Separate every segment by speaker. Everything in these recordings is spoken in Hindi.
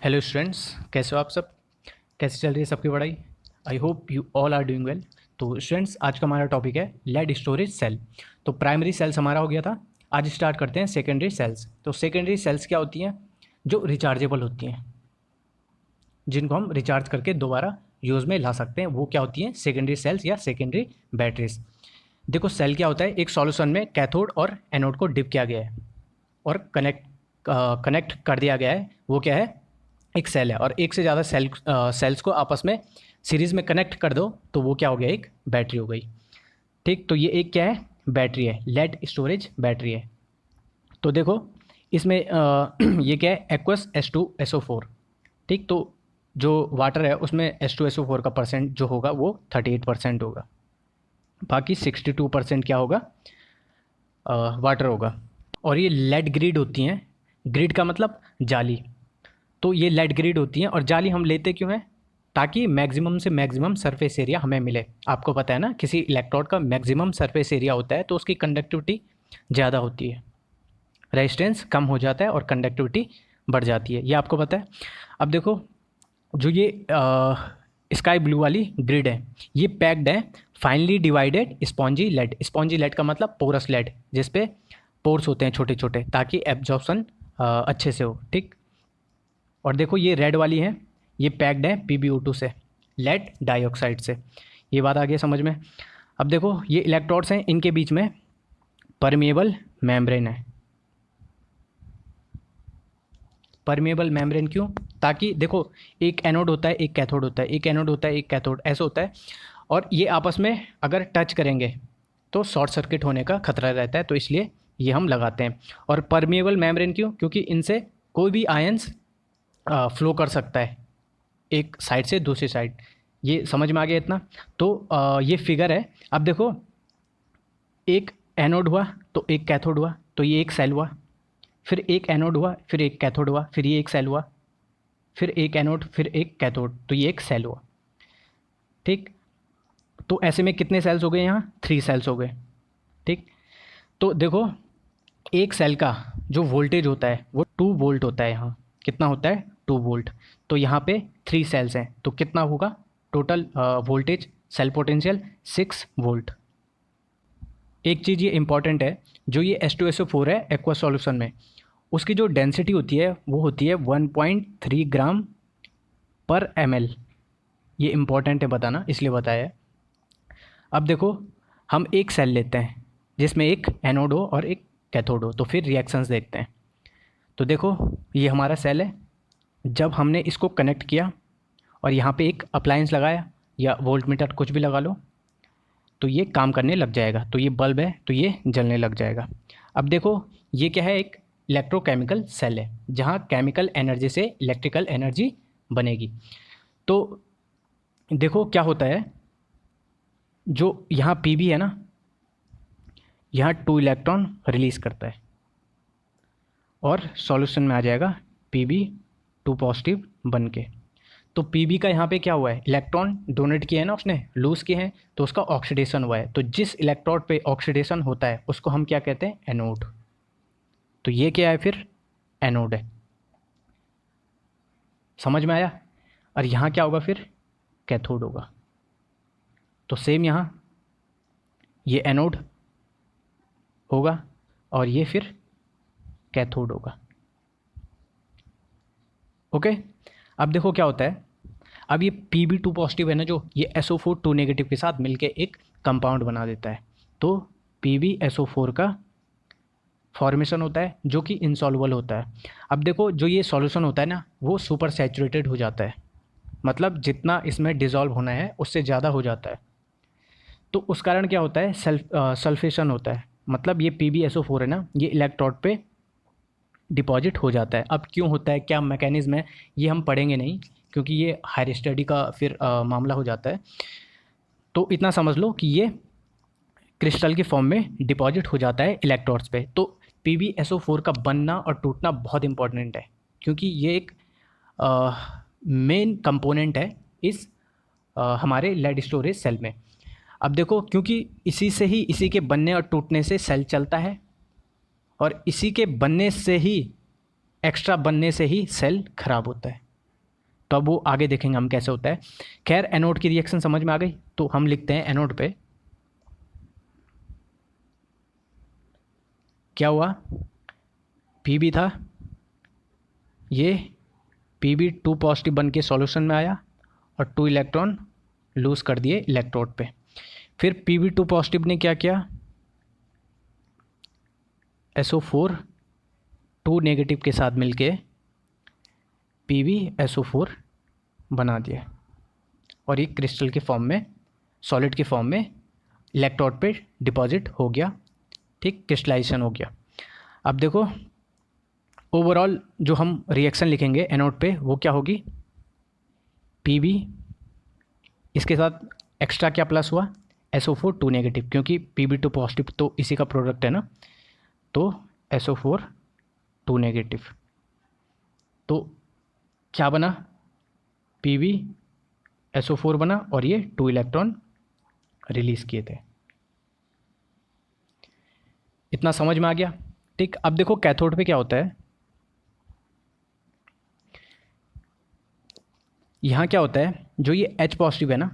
Speaker 1: हेलो स्टूडेंट्स, कैसे हो आप सब? कैसे चल रही है सबकी पढ़ाई? I hope you all are doing well. तो स्टूडेंट्स, आज का हमारा टॉपिक है लेड स्टोरेज सेल। तो प्राइमरी सेल्स हमारा हो गया था। आज स्टार्ट करते हैं सेकेंडरी सेल्स। तो सेकेंडरी सेल्स क्या होती हैं? जो रिचार्जेबल होती हैं, जिनको हम रिचार्ज करके दोबारा यूज़ में ला सकते हैं, वो क्या होती हैं? सेकेंडरी सेल्स या सेकेंडरी बैटरीज। देखो, सेल क्या होता है? एक सॉल्यूशन में कैथोड और एनोड को डिप किया गया है और कनेक्ट कर दिया गया है। वो क्या है? एक सेल है। और एक से ज़्यादा सेल्स को आपस में सीरीज़ में कनेक्ट कर दो तो वो क्या हो गया? एक बैटरी हो गई। ठीक, तो ये एक क्या है? बैटरी है, लेड स्टोरेज बैटरी है। तो देखो इसमें ये क्या है? Aqueous H2SO4। ठीक, तो जो वाटर है उसमें H2SO4 का परसेंट जो होगा वो 38% होगा, बाकी 62% क्या होगा? वाटर होगा। और ये लेड ग्रिड होती हैं। ग्रिड का मतलब जाली। तो ये लेड ग्रिड होती हैं। और जाली हम लेते क्यों हैं? ताकि मैक्सिमम से मैक्सिमम सरफेस एरिया हमें मिले। आपको पता है ना, किसी इलेक्ट्रोड का मैक्सिमम सरफेस एरिया होता है तो उसकी कंडक्टिविटी ज़्यादा होती है, रेजिस्टेंस कम हो जाता है और कंडक्टिविटी बढ़ जाती है। ये आपको पता है। अब देखो, जो ये स्काई ब्लू वाली ग्रिड है, ये पैक्ड है finely divided spongy lead. Spongy lead का मतलब पोरस लेड, जिस पे पोर्स होते हैं छोटे छोटे, ताकि एब्जॉर्प्शन अच्छे से हो। ठीक, और देखो ये रेड वाली है, ये पैक्ड है PbO2 से, लेड डाइऑक्साइड से। ये बात आ गई समझ में? अब देखो ये इलेक्ट्रोड्स हैं, इनके बीच में परमेबल मेम्ब्रेन है। परमेबल मेम्ब्रेन क्यों? ताकि देखो, एक एनोड होता है, एक कैथोड होता है, एक एनोड होता है, एक कैथोड, ऐसा होता है। और ये आपस में अगर टच करेंगे तो शॉर्ट सर्किट होने का खतरा रहता है, तो इसलिए ये हम लगाते हैं। और परमेबल मेम्ब्रेन क्यों? क्योंकि इनसे कोई भी आयंस फ्लो कर सकता है एक साइड से दूसरी साइड। ये समझ में आ गया इतना? तो ये फिगर है। अब देखो, एक एनोड हुआ तो एक कैथोड हुआ, तो ये एक सेल हुआ। फिर एक एनोड हुआ, फिर एक कैथोड हुआ, फिर ये एक सेल हुआ। फिर एक एनोड, फिर एक कैथोड, तो ये एक सेल हुआ। ठीक, तो ऐसे में कितने सेल्स हो गए? यहाँ 3 सेल्स हो गए। ठीक, तो देखो एक सेल का जो वोल्टेज होता है वो 2 वोल्ट होता है। यहाँ कितना होता है? 2 वोल्ट। तो यहाँ पे 3 सेल्स हैं तो कितना होगा total voltage? Cell potential 6 volt. एक चीज़ ये इंपॉर्टेंट है, जो ये H2SO4 है एक्वा सॉल्यूशन में, उसकी जो डेंसिटी होती है वो होती है 1.3 ग्राम पर ml। ये इंपॉर्टेंट है बताना, इसलिए बताया है। अब देखो, हम एक सेल लेते हैं जिसमें एक एनोड हो और एक कैथोड हो, तो फिर रिएक्शंस देखते हैं। तो देखो ये हमारा सेल है। जब हमने इसको कनेक्ट किया और यहाँ पे एक अप्लायंस लगाया या वोल्टमीटर कुछ भी लगा लो, तो ये काम करने लग जाएगा। तो ये बल्ब है तो ये जलने लग जाएगा। अब देखो ये क्या है? एक इलेक्ट्रोकेमिकल सेल है जहाँ केमिकल एनर्जी से इलेक्ट्रिकल एनर्जी बनेगी। तो देखो क्या होता है, जो यहाँ Pb है ना, यहाँ 2 इलेक्ट्रॉन रिलीज़ करता है और सॉल्यूशन में आ जाएगा Pb2 पॉजिटिव बन के। तो Pb का यहाँ पे क्या हुआ है? इलेक्ट्रॉन डोनेट किए हैं ना उसने, लूज़ किए हैं, तो उसका ऑक्सीडेशन हुआ है। तो जिस इलेक्ट्रोड पे ऑक्सीडेशन होता है उसको हम क्या कहते हैं? एनोड। तो ये क्या है फिर? एनोड है। समझ में आया? और यहाँ क्या होगा फिर? कैथोड होगा। तो सेम यहाँ ये एनोड होगा और ये फिर कैथोड होगा। ओके, अब देखो क्या होता है। अब ये Pb2 पॉजिटिव है ना, जो ये SO4 2 नेगेटिव के साथ मिलके एक कंपाउंड बना देता है। तो PbSO4 का फॉर्मेशन होता है जो कि इनसॉल्युबल होता है। अब देखो जो ये सॉल्यूशन होता है ना, वो सुपर सैचुरेटेड हो जाता है, मतलब जितना इसमें डिज़ोल्व होना है उससे ज़्यादा हो जाता है। तो उस कारण क्या होता है? सल्फेशन होता है। मतलब ये PbSO4 है ना, ये इलेक्ट्रोड पे डिपॉजिट हो जाता है। अब क्यों होता है, क्या मैकेनिज्म है, ये हम पढ़ेंगे नहीं, क्योंकि ये हायर स्टडी का फिर मामला हो जाता है। तो इतना समझ लो कि ये क्रिस्टल के फॉर्म में डिपॉजिट हो जाता है इलेक्ट्रोड्स पे। तो PbSO4 का बनना और टूटना बहुत इंपॉर्टेंट है, क्योंकि ये एक मेन कंपोनेंट है इस हमारे लेड स्टोरेज सेल में। अब देखो, क्योंकि इसी के बनने और टूटने से सेल चलता है, और इसी के बनने से ही, एक्स्ट्रा बनने से ही सेल खराब होता है। तो अब वो आगे देखेंगे हम कैसे होता है। खैर एनोड की रिएक्शन समझ में आ गई, तो हम लिखते हैं एनोड पे क्या हुआ, पीबी था, ये पीबी 2 पॉजिटिव बन के सॉल्यूशन में आया और 2 इलेक्ट्रॉन लूज कर दिए इलेक्ट्रोड पे। फिर पीबी 2 पॉजिटिव ने क्या किया, SO4 2 नेगेटिव के साथ मिलके पीबी SO4 बना दिया और ये क्रिस्टल के फॉर्म में, सॉलिड के फॉर्म में इलेक्ट्रोड पे डिपॉजिट हो गया, ठीक, क्रिस्टलाइजेशन हो गया। अब देखो ओवरऑल जो हम रिएक्शन लिखेंगे एनोड पे वो क्या होगी, पीबी, इसके साथ एक्स्ट्रा क्या प्लस हुआ, SO4 2 नेगेटिव, क्योंकि Pb2 पॉजिटिव तो इसी का प्रोडक्ट है ना, तो SO4 2 नेगेटिव, तो क्या बना, Pb SO4 बना और ये 2 इलेक्ट्रॉन रिलीज़ किए थे। इतना समझ में आ गया, ठीक। अब देखो कैथोड पे क्या होता है, यहाँ क्या होता है, जो ये H पॉजिटिव है ना,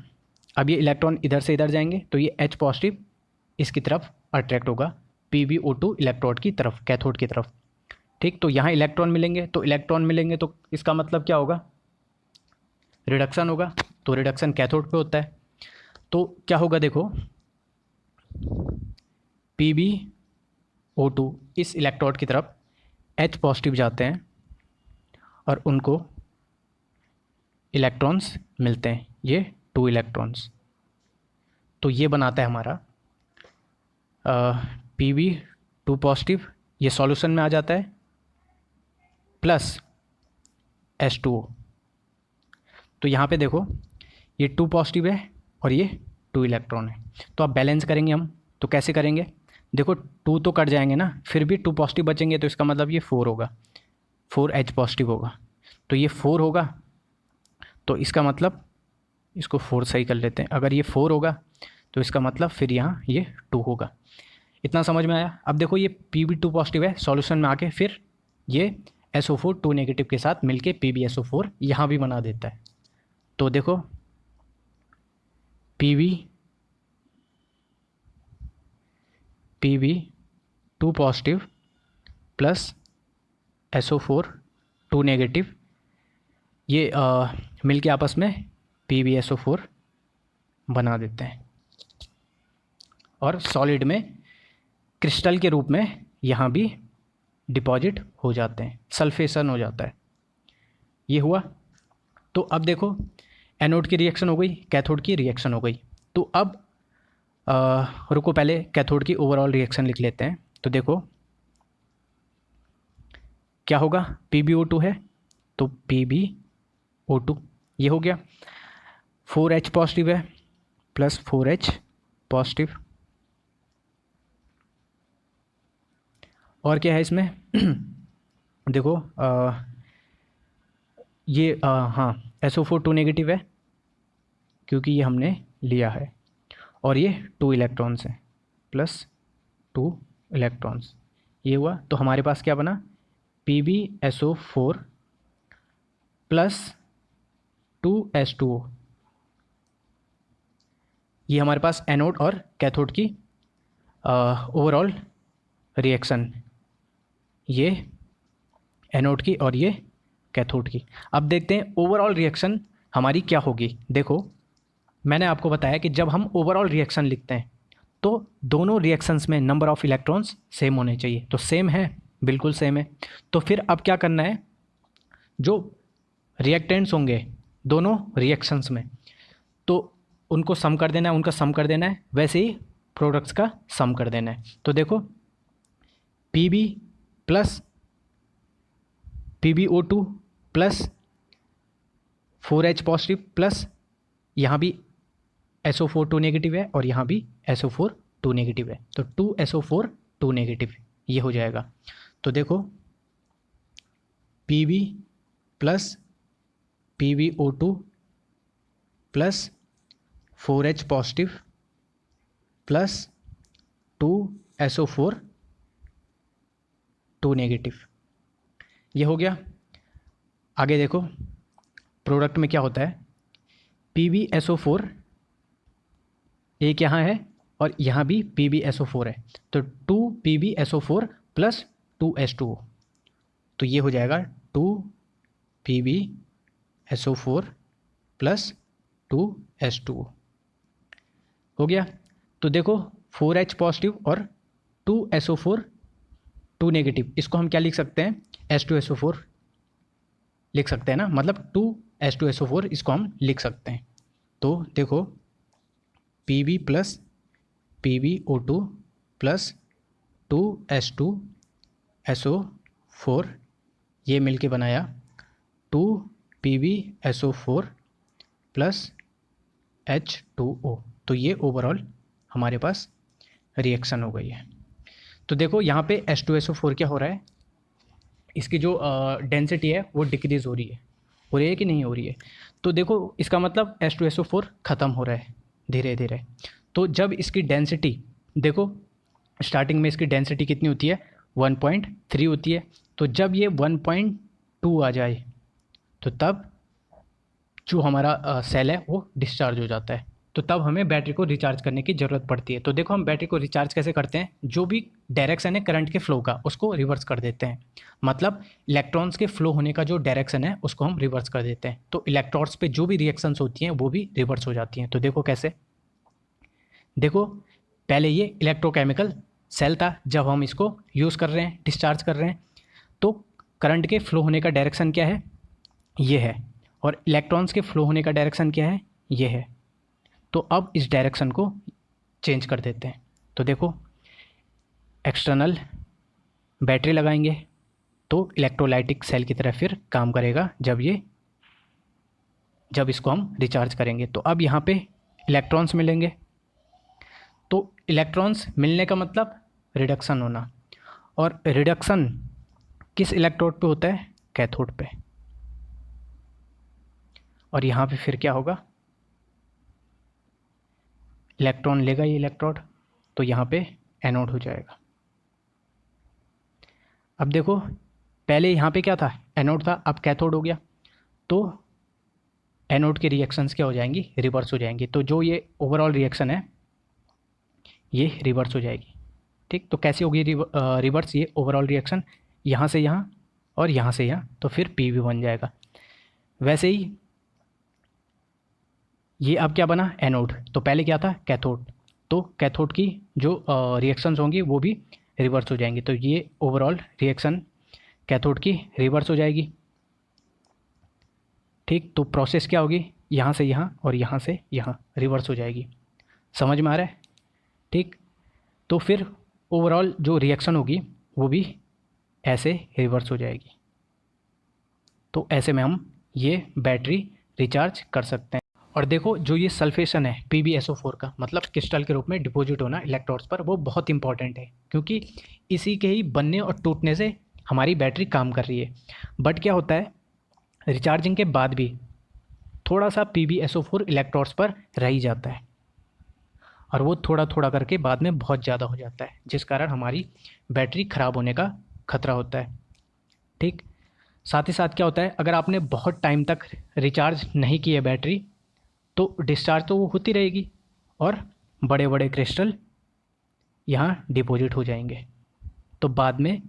Speaker 1: अब ये इलेक्ट्रॉन इधर से इधर जाएंगे तो ये H पॉजिटिव इसकी तरफ अट्रैक्ट होगा, PbO2 इलेक्ट्रोड की तरफ, कैथोड की तरफ, ठीक। तो यहाँ इलेक्ट्रॉन मिलेंगे, तो इलेक्ट्रॉन मिलेंगे तो इसका मतलब क्या होगा, रिडक्शन होगा, तो रिडक्शन कैथोड पे होता है। तो क्या होगा देखो, PbO2 इस इलेक्ट्रोड की तरफ H पॉजिटिव जाते हैं और उनको इलेक्ट्रॉन्स मिलते हैं, ये 2 इलेक्ट्रॉन्स, तो ये बनाता है हमारा Pb2 पॉजिटिव, ये सॉल्यूशन में आ जाता है, प्लस H2O। तो यहाँ पे देखो ये 2 पॉजिटिव है और ये 2 इलेक्ट्रॉन है, तो अब बैलेंस करेंगे हम, तो कैसे करेंगे, देखो 2 तो कट जाएंगे ना, फिर भी 2 पॉजिटिव बचेंगे, तो इसका मतलब ये 4 होगा, 4H पॉजिटिव होगा, तो ये 4 होगा, तो इसका मतलब इसको 4 सही कर लेते हैं, अगर ये 4 होगा तो इसका मतलब फिर यहाँ ये 2 होगा। इतना समझ में आया। अब देखो ये Pb2 पॉजिटिव है, सॉल्यूशन में आके फिर ये SO4 2 नेगेटिव के साथ मिलके PbSO4 यहाँ भी बना देता है, तो देखो Pb2 positive plus SO4 2 negative, ये मिलके आपस में PbSO4 बना देते हैं और सॉलिड में क्रिस्टल के रूप में यहाँ भी डिपॉजिट हो जाते हैं, सल्फेशन हो जाता है। ये हुआ। तो अब देखो एनोड की रिएक्शन हो गई, कैथोड की रिएक्शन हो गई, तो अब रुको पहले कैथोड की ओवरऑल रिएक्शन लिख लेते हैं। तो देखो क्या होगा, PbO2 है तो PbO2 ये हो गया, 4H पॉजिटिव है प्लस 4H पॉजिटिव, और क्या है इसमें देखो ये हाँ SO4 2 नेगेटिव है क्योंकि ये हमने लिया है, और ये 2 इलेक्ट्रॉन्स हैं प्लस 2 इलेक्ट्रॉन्स, ये हुआ। तो हमारे पास क्या बना, PbSO4 प्लस 2H2O, ये हमारे पास एनोड और कैथोड की ओवरऑल रिएक्शन, ये एनोड की और ये कैथोड की। अब देखते हैं ओवरऑल रिएक्शन हमारी क्या होगी। देखो मैंने आपको बताया कि जब हम ओवरऑल रिएक्शन लिखते हैं तो दोनों रिएक्शंस में नंबर ऑफ़ इलेक्ट्रॉन्स सेम होने चाहिए, तो सेम है, बिल्कुल सेम है। तो फिर अब क्या करना है, जो रिएक्टेंट्स होंगे दोनों रिएक्शंस में तो उनको सम कर देना है, उनका सम कर देना है, वैसे ही प्रोडक्ट्स का सम कर देना है। तो देखो Pb plus PbO2 plus 4H positive plus यहाँ भी SO4 2 नेगेटिव है और यहाँ भी SO4 2 नेगेटिव है, तो 2SO4 2 नेगेटिव ये हो जाएगा। तो देखो Pb plus PbO2 plus 4H positive plus 2SO4 2 negative ये हो गया। आगे देखो प्रोडक्ट में क्या होता है, PbSO4 एक यहाँ है और यहाँ भी PbSO4 है, तो 2PbSO4 प्लस 2H2O, तो ये हो जाएगा 2PbSO4 प्लस 2H2O हो गया। तो देखो 4H पॉजिटिव और 2SO4 2 नेगेटिव, इसको हम क्या लिख सकते हैं, H2SO4 लिख सकते हैं ना, मतलब 2H2SO4 इसको हम लिख सकते हैं। तो देखो Pb plus PbO2 plus 2H2SO4 ये मिलके बनाया 2PbSO4 प्लस H2O, तो ये ओवरऑल हमारे पास रिएक्शन हो गई है। तो देखो यहाँ पे H2SO4 क्या हो रहा है, इसकी जो डेंसिटी है वो डिक्रीज़ हो रही है कि नहीं हो रही है। तो देखो इसका मतलब H2SO4 ख़त्म हो रहा है धीरे धीरे। तो जब इसकी डेंसिटी देखो स्टार्टिंग में इसकी डेंसिटी कितनी होती है, 1.3 होती है, तो जब ये 1.2 आ जाए तो तब जो हमारा सेल है वो डिस्चार्ज हो जाता है, तो तब हमें बैटरी को रिचार्ज करने की ज़रूरत पड़ती है। तो देखो हम बैटरी को रिचार्ज कैसे करते हैं, जो भी डायरेक्शन है करंट के फ्लो का उसको रिवर्स कर देते हैं, मतलब इलेक्ट्रॉन्स के फ्लो होने का जो डायरेक्शन है उसको हम रिवर्स कर देते हैं, तो इलेक्ट्रॉन्स पे जो भी रिएक्शंस होती हैं वो भी रिवर्स हो जाती हैं। तो देखो कैसे, देखो पहले ये इलेक्ट्रोकेमिकल सेल था, जब हम इसको यूज़ कर रहे हैं, डिस्चार्ज कर रहे हैं, तो करंट के फ्लो होने का डायरेक्शन क्या है, ये है, और इलेक्ट्रॉन्स के फ्लो होने का डायरेक्शन क्या है, ये है। तो अब इस डायरेक्शन को चेंज कर देते हैं। तो देखो एक्सटर्नल बैटरी लगाएंगे तो इलेक्ट्रोलाइटिक सेल की तरह फिर काम करेगा जब इसको हम रिचार्ज करेंगे। तो अब यहाँ पे इलेक्ट्रॉन्स मिलेंगे, तो इलेक्ट्रॉन्स मिलने का मतलब रिडक्शन होना, और रिडक्शन किस इलेक्ट्रोड पे होता है, कैथोड पे, और यहाँ पे फिर क्या होगा, इलेक्ट्रॉन लेगा ये इलेक्ट्रोड, तो यहाँ पे एनोड हो जाएगा। अब देखो पहले यहाँ पे क्या था, एनोड था, अब कैथोड हो गया, तो एनोड के रिएक्शंस क्या हो जाएंगी, रिवर्स हो जाएंगी। तो जो ये ओवरऑल रिएक्शन है ये रिवर्स हो जाएगी, ठीक। तो कैसे होगी रिवर्स, ये ओवरऑल रिएक्शन यहाँ से यहाँ और यहाँ से यहाँ, तो फिर PV बन जाएगा। वैसे ही ये अब क्या बना, एनोड, तो पहले क्या था, कैथोड, तो कैथोड की जो रिएक्शंस होंगी वो भी रिवर्स हो जाएंगी, तो ये ओवरऑल रिएक्शन कैथोड की रिवर्स हो जाएगी, ठीक। तो प्रोसेस क्या होगी, यहाँ से यहाँ और यहाँ से यहाँ रिवर्स हो जाएगी, समझ में आ रहा है, ठीक। तो फिर ओवरऑल जो रिएक्शन होगी वो भी ऐसे रिवर्स हो जाएगी। तो ऐसे में हम ये बैटरी रिचार्ज कर सकते हैं। और देखो जो ये सल्फेशन है PbSO4 का, मतलब क्रिस्टल के रूप में डिपॉजिट होना इलेक्ट्रोड्स पर, वो बहुत इंपॉर्टेंट है, क्योंकि इसी के ही बनने और टूटने से हमारी बैटरी काम कर रही है। बट क्या होता है, रिचार्जिंग के बाद भी थोड़ा सा PbSO4 इलेक्ट्रोड्स पर रह ही जाता है, और वो थोड़ा थोड़ा करके बाद में बहुत ज़्यादा हो जाता है, जिस कारण हमारी बैटरी ख़राब होने का खतरा होता है, ठीक। साथ ही साथ क्या होता है, अगर आपने बहुत टाइम तक रिचार्ज नहीं की है बैटरी, तो डिस्चार्ज तो वो होती रहेगी और बड़े बड़े क्रिस्टल यहाँ डिपॉजिट हो जाएंगे, तो बाद में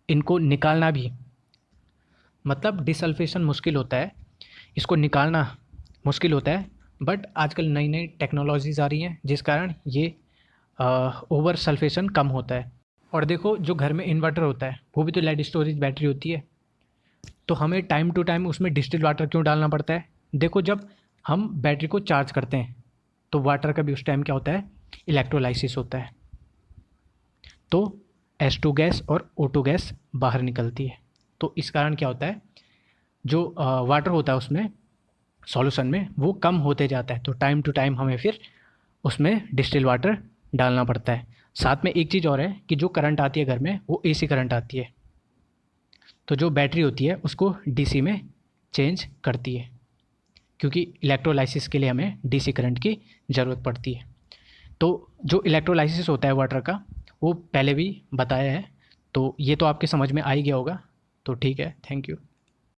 Speaker 1: इनको निकालना भी, मतलब डिसल्फेशन मुश्किल होता है, इसको निकालना मुश्किल होता है। बट आजकल नई नई टेक्नोलॉजीज़ आ रही हैं जिस कारण ये ओवर सल्फेशन कम होता है। और देखो जो घर में इन्वर्टर होता है वो भी तो लेड स्टोरेज बैटरी होती है, तो हमें टाइम टू टाइम उसमें डिस्टिल्ड वाटर क्यों डालना पड़ता है। देखो जब हम बैटरी को चार्ज करते हैं तो वाटर का भी उस टाइम क्या होता है, इलेक्ट्रोलाइसिस होता है, तो H2 गैस और O2 गैस बाहर निकलती है, तो इस कारण क्या होता है, जो वाटर होता है उसमें सॉल्यूशन में वो कम होते जाता है, तो टाइम टू टाइम हमें फिर उसमें डिस्टिल वाटर डालना पड़ता है। साथ में एक चीज़ और है कि जो करंट आती है घर में वो AC करंट आती है, तो जो बैटरी होती है उसको DC में चेंज करती है, क्योंकि इलेक्ट्रोलाइसिस के लिए हमें DC करंट की ज़रूरत पड़ती है। तो जो इलेक्ट्रोलाइसिस होता है वाटर का वो पहले भी बताया है, तो ये तो आपके समझ में आ ही गया होगा, तो ठीक है, थैंक यू।